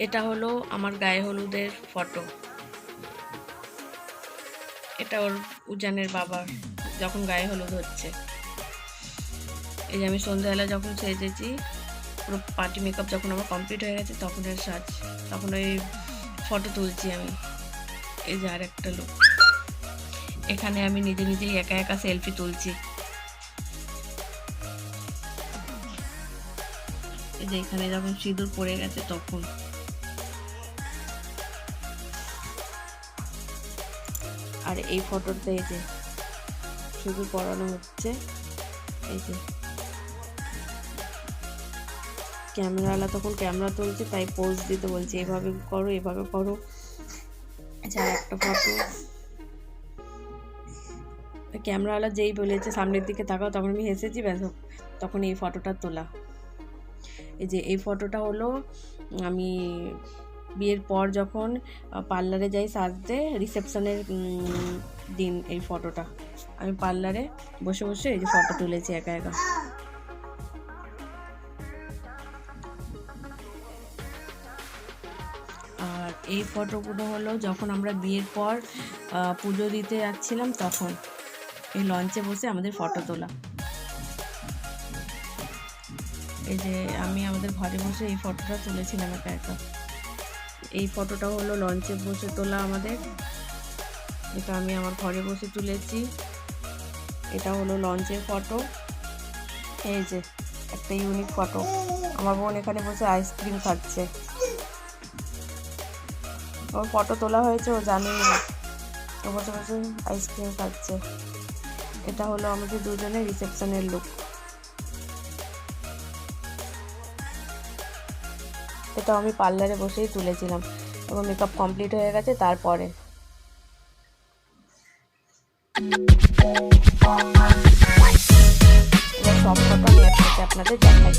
এটা হলো আমার গায়ে হলুদের ফটো। এটা ওর উজানের বাবার যখন গায়ে হলুদ হচ্ছে। এই যে আমি সন্ধ্যাবেলা যখন সেজেছি, পুরো পার্টি মেকআপ যখন আমার কমপ্লিট হয়ে গেছে তখন এর সাজ, তখন ওই ফটো তুলছি আমি। এই যে আর একটা লুক, এখানে আমি নিজে নিজেই একা একা সেলফি তুলছি। এই যে এখানে যখন সিঁদুর পড়ে গেছে তখন। আর এই ফটোতে এই যে সিঁদুর পরানো হচ্ছে। এই যে ক্যামেরাওয়ালা তখন ক্যামেরা তুলছে, তাই পোজ দিতে বলছে, এভাবে করো এভাবে করো। আচ্ছা আর একটা ফটো, ক্যামেরাওয়ালা যেই বলেছে সামনের দিকে তাকাও, তখন আমি হেসেছি, ব্যাস তখন এই ফটোটা তোলা। এই যে এই ফটোটা হলো আমি বিয়ের পর যখন পার্লারে যাই সাজতে, রিসেপশনের দিন এই ফটোটা। আমি পার্লারে বসে বসে এই যে ফটো তুলেছি একা একা। আর এই ফটোগুলো হলো যখন আমরা বিয়ের পর পুজো দিতে যাচ্ছিলাম, তখন এই লঞ্চে বসে আমাদের ফটো তোলা। এই যে আমি আমাদের ঘরে বসে এই ফটোটা তুলেছিলাম একা একা। এই ফটোটা হলো লঞ্চে বসে তোলা আমাদের, এটা আমি আমার ঘরে বসে তুলেছি। এটা হলো লঞ্চের ফটো। এই যে একটা ইউনিক ফটো, আমার বোন এখানে বসে আইসক্রিম খাচ্ছে। ওর ফটো তোলা হয়েছে, ও জানেই না, ও বসে বসে আইসক্রিম খাচ্ছে। এটা হলো আমাদের দুজনের রিসেপশনের লুক। এটা আমি পার্লারে বসেই তুলেছিলাম এবং মেকআপ কমপ্লিট হয়ে গেছে তারপরে। সব ফটো আমি আপনাদের দেখাই।